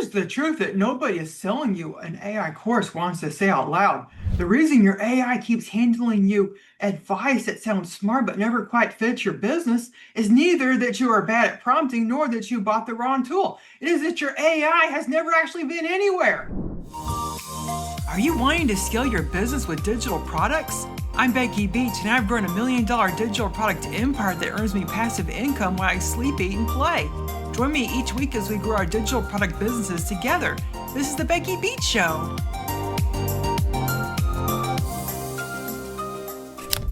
Here's the truth that nobody is selling you an AI course wants to say out loud. The reason your AI keeps handling you advice that sounds smart but never quite fits your business is neither that you are bad at prompting nor that you bought the wrong tool. It is that your AI has never actually been anywhere. Are you wanting to scale your business with digital products? I'm Becky Beach, and I've grown $1 million digital product empire that earns me passive income while I sleep, eat, and play. Join me each week as we grow our digital product businesses together. This is the Becky Beach Show.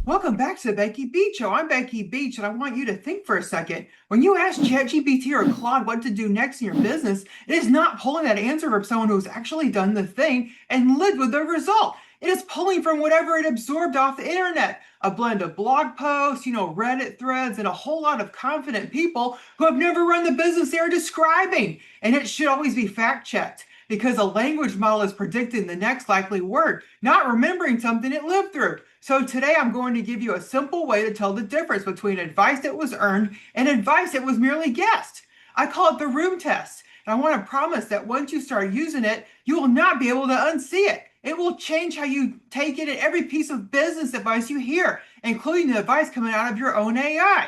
Welcome back to the Becky Beach Show. I'm Becky Beach, and I want you to think for a second. When you ask ChatGPT or Claude what to do next in your business, it is not pulling that answer from someone who's actually done the thing and lived with the result. It is pulling from whatever it absorbed off the internet, a blend of blog posts, Reddit threads, and a whole lot of confident people who have never run the business they're describing. And it should always be fact-checked because a language model is predicting the next likely word, not remembering something it lived through. So today I'm going to give you a simple way to tell the difference between advice that was earned and advice that was merely guessed. I call it the room test. And I want to promise that once you start using it, you will not be able to unsee it. It will change how you take it in every piece of business advice you hear, including the advice coming out of your own AI.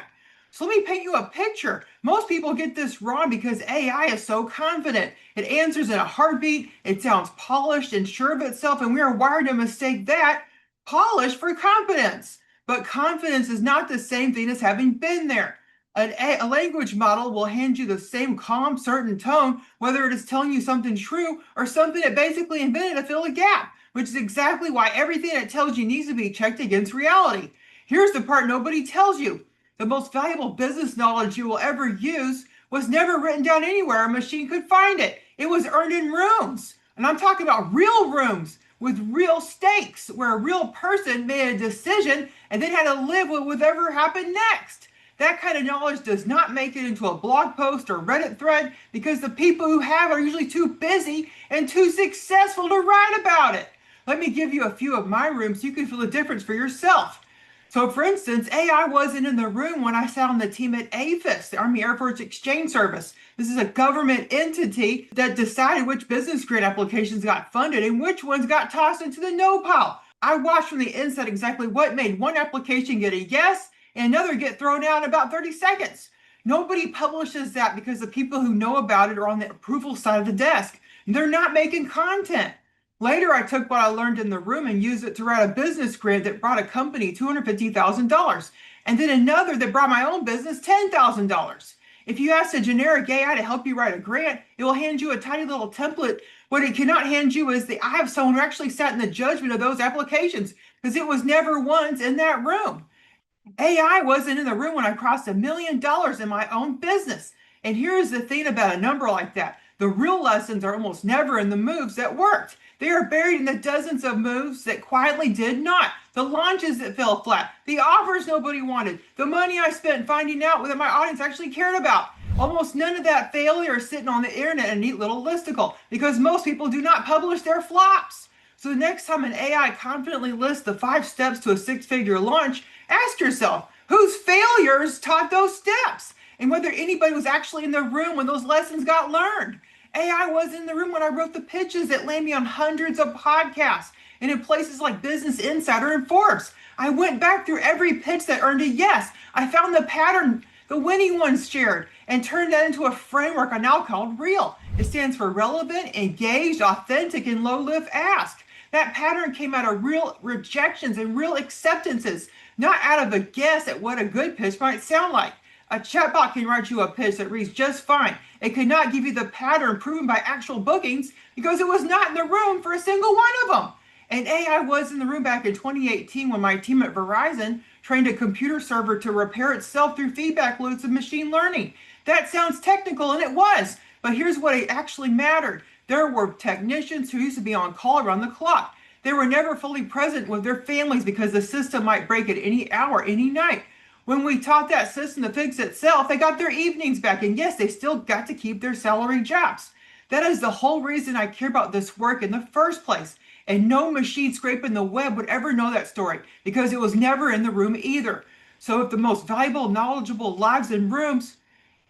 So let me paint you a picture. Most people get this wrong because AI is so confident. It answers in a heartbeat, it sounds polished and sure of itself, and we are wired to mistake that polish for confidence. But confidence is not the same thing as having been there. A language model will hand you the same calm, certain tone, whether it is telling you something true or something it basically invented to fill a gap, which is exactly why everything it tells you needs to be checked against reality. Here's the part nobody tells you. The most valuable business knowledge you will ever use was never written down anywhere a machine could find it. It was earned in rooms. And I'm talking about real rooms with real stakes, where a real person made a decision and then had to live with whatever happened next. That kind of knowledge does not make it into a blog post or Reddit thread because the people who have it are usually too busy and too successful to write about it. Let me give you a few of my rooms so you can feel the difference for yourself. So for instance, AI wasn't in the room when I sat on the team at AFIS, the Army Air Force Exchange Service. This is a government entity that decided which business grant applications got funded and which ones got tossed into the no pile. I watched from the inside exactly what made one application get a yes and another get thrown out in about 30 seconds. Nobody publishes that because the people who know about it are on the approval side of the desk. They're not making content. Later, I took what I learned in the room and used it to write a business grant that brought a company $250,000, and then another that brought my own business $10,000. If you ask a generic AI to help you write a grant, it will hand you a tiny little template. What it cannot hand you is the eye of someone who actually sat in the judgment of those applications, because it was never once in that room. AI wasn't in the room when I crossed $1 million in my own business. And here's the thing about a number like that. The real lessons are almost never in the moves that worked. They are buried in the dozens of moves that quietly did not. The launches that fell flat. The offers nobody wanted. The money I spent finding out what my audience actually cared about. Almost none of that failure is sitting on the internet in a neat little listicle because most people do not publish their flops. So the next time an AI confidently lists the 5 steps to a 6-figure launch, ask yourself, whose failures taught those steps? And whether anybody was actually in the room when those lessons got learned. AI was in the room when I wrote the pitches that landed me on hundreds of podcasts and in places like Business Insider and Forbes. I went back through every pitch that earned a yes. I found the pattern the winning ones shared and turned that into a framework I now called REAL. It stands for relevant, engaged, authentic, and low-lift ask. That pattern came out of real rejections and real acceptances, not out of a guess at what a good pitch might sound like. A chatbot can write you a pitch that reads just fine. It could not give you the pattern proven by actual bookings because it was not in the room for a single one of them. And AI was in the room back in 2018 when my team at Verizon trained a computer server to repair itself through feedback loops of machine learning. That sounds technical, and it was, but here's what it actually mattered. There were technicians who used to be on call around the clock. They were never fully present with their families because the system might break at any hour, any night. When we taught that system to fix itself, they got their evenings back. And yes, they still got to keep their salary jobs. That is the whole reason I care about this work in the first place. And no machine scraping the web would ever know that story because it was never in the room either. So if the most valuable, knowledgeable lives in rooms,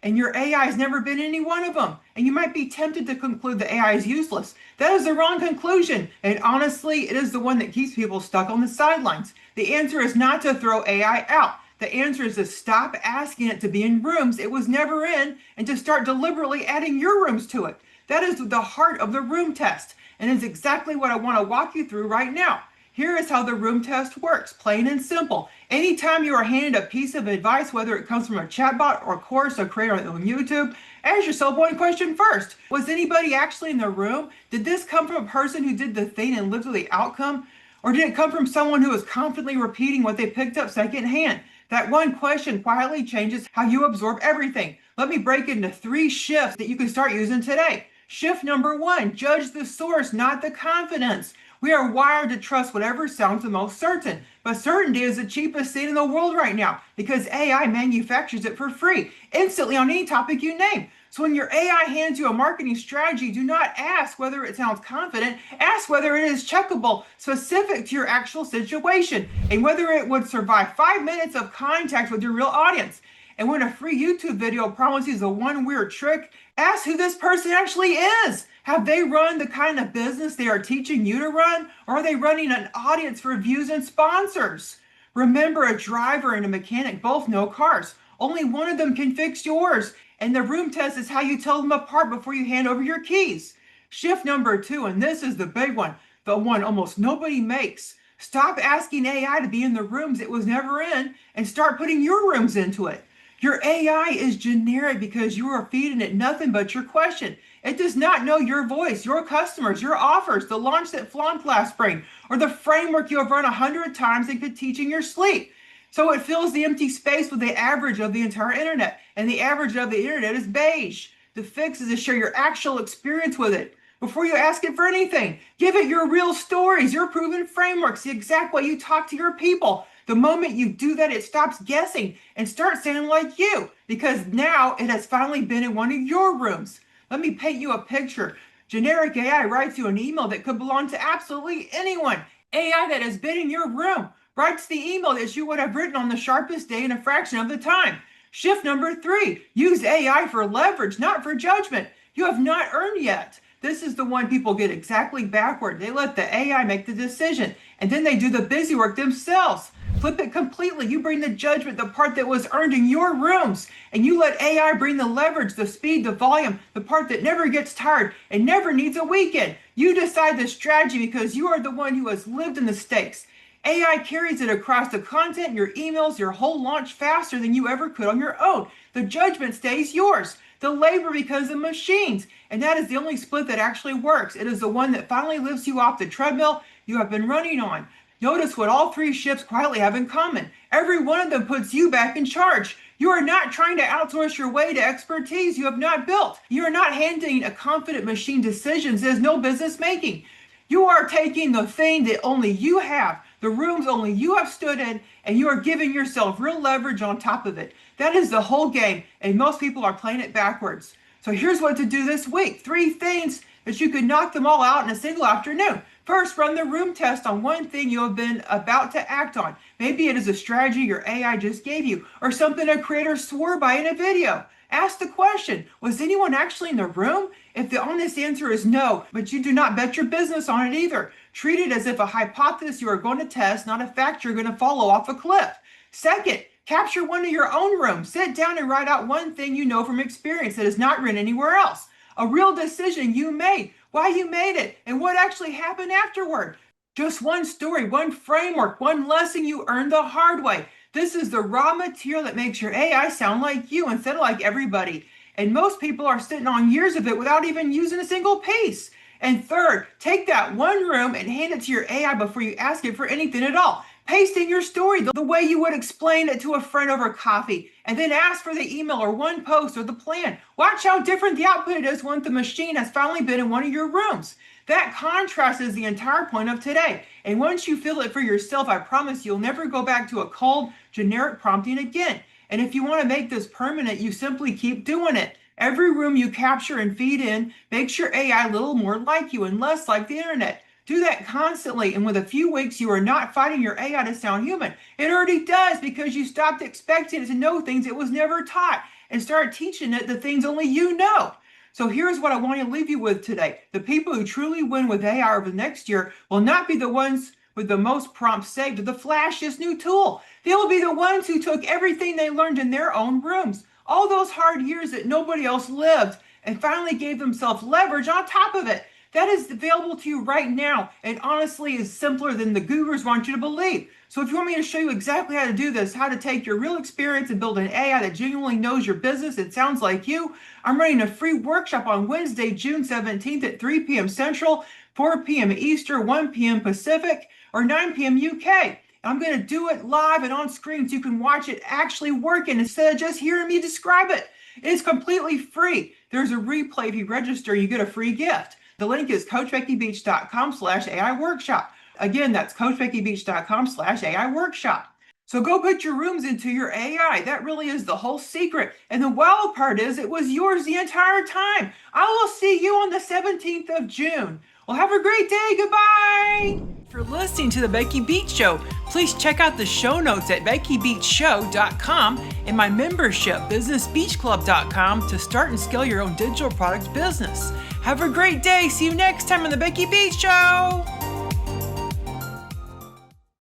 and your AI has never been any one of them, and you might be tempted to conclude that AI is useless. That is the wrong conclusion, and honestly, it is the one that keeps people stuck on the sidelines. The answer is not to throw AI out. The answer is to stop asking it to be in rooms it was never in and to start deliberately adding your rooms to it. That is the heart of the room test, and is exactly what I want to walk you through right now. Here is how the room test works, plain and simple. Anytime you are handed a piece of advice, whether it comes from a chatbot or course a creator on YouTube, ask yourself one question first. Was anybody actually in the room? Did this come from a person who did the thing and lived with the outcome? Or did it come from someone who was confidently repeating what they picked up secondhand? That one question quietly changes how you absorb everything. Let me break it into 3 shifts that you can start using today. Shift number 1, judge the source, not the confidence. We are wired to trust whatever sounds the most certain, but certainty is the cheapest thing in the world right now because AI manufactures it for free, instantly on any topic you name. So when your AI hands you a marketing strategy, do not ask whether it sounds confident, ask whether it is checkable, specific to your actual situation, and whether it would survive 5 minutes of contact with your real audience. And when a free YouTube video promises a one weird trick, ask who this person actually is. Have they run the kind of business they are teaching you to run? Or are they running an audience for views and sponsors? Remember, a driver and a mechanic both know cars. Only one of them can fix yours. And the room test is how you tell them apart before you hand over your keys. Shift number 2, and this is the big one, the one almost nobody makes. Stop asking AI to be in the rooms it was never in and start putting your rooms into it. Your AI is generic because you are feeding it nothing but your question. It does not know your voice, your customers, your offers, the launch that flunked last spring, or the framework you have run 100 times and could teach in your sleep. So it fills the empty space with the average of the entire internet, and the average of the internet is beige. The fix is to share your actual experience with it. Before you ask it for anything, give it your real stories, your proven frameworks, the exact way you talk to your people. The moment you do that, it stops guessing and starts sounding like you, because now it has finally been in one of your rooms. Let me paint you a picture. Generic AI writes you an email that could belong to absolutely anyone. AI that has been in your room writes the email that you would have written on the sharpest day in a fraction of the time. Shift number 3, use AI for leverage, not for judgment. You have not earned yet. This is the one people get exactly backward. They let the AI make the decision, and then they do the busy work themselves. Flip it completely. You bring the judgment, the part that was earned in your rooms, and you let AI bring the leverage, the speed, the volume, the part that never gets tired and never needs a weekend. You decide the strategy because you are the one who has lived in the stakes. AI carries it across the content, your emails, your whole launch faster than you ever could on your own. The judgment stays yours. The labor becomes the machines, and that is the only split that actually works. It is the one that finally lifts you off the treadmill you have been running on. Notice what all 3 shifts quietly have in common. Every one of them puts you back in charge. You are not trying to outsource your way to expertise you have not built. You are not handing a confident machine decisions it has no business making. You are taking the thing that only you have, the rooms only you have stood in, and you are giving yourself real leverage on top of it. That is the whole game, and most people are playing it backwards. So here's what to do this week. 3 things that you could knock them all out in a single afternoon. First, run the room test on one thing you have been about to act on. Maybe it is a strategy your AI just gave you, or something a creator swore by in a video. Ask the question, was anyone actually in the room? If the honest answer is no, but you do not bet your business on it either. Treat it as if a hypothesis you are going to test, not a fact you're going to follow off a cliff. Second, capture one of your own rooms. Sit down and write out one thing you know from experience that is not written anywhere else. A real decision you made, why you made it, and what actually happened afterward. Just one story, one framework, one lesson you earned the hard way. This is the raw material that makes your AI sound like you instead of like everybody. And most people are sitting on years of it without even using a single piece. And third, take that one room and hand it to your AI before you ask it for anything at all. Paste in your story the way you would explain it to a friend over coffee, and then ask for the email or one post or the plan. Watch how different the output is once the machine has finally been in one of your rooms. That contrast is the entire point of today. And once you feel it for yourself, I promise you'll never go back to a cold, generic prompting again. And if you want to make this permanent, you simply keep doing it. Every room you capture and feed in makes your AI a little more like you and less like the internet. Do that constantly, and with a few weeks, you are not fighting your AI to sound human. It already does because you stopped expecting it to know things it was never taught and started teaching it the things only you know. So here's what I want to leave you with today. The people who truly win with AI over the next year will not be the ones with the most prompts saved or the flashiest new tool. They will be the ones who took everything they learned in their own rooms, all those hard years that nobody else lived, and finally gave themselves leverage on top of it. That is available to you right now, and honestly is simpler than the gurus want you to believe. So if you want me to show you exactly how to do this, how to take your real experience and build an AI that genuinely knows your business and sounds like you, I'm running a free workshop on Wednesday, June 17th at 3 p.m. Central, 4 p.m. Eastern, 1 p.m. Pacific, or 9 p.m. UK. I'm going to do it live and on screen so you can watch it actually working instead of just hearing me describe it. It's completely free. There's a replay if you register, you get a free gift. The link is coachbeckybeach.com/AI workshop. Again, that's coachbeckybeach.com/AI workshop. So go put your rooms into your AI. That really is the whole secret. And the wild part is it was yours the entire time. I will see you on the 17th of June. Well, have a great day. Goodbye. For listening to The Becky Beach Show, please check out the show notes at beckybeachshow.com and my membership, businessbeachclub.com, to start and scale your own digital product business. Have a great day. See you next time on The Becky Beach Show.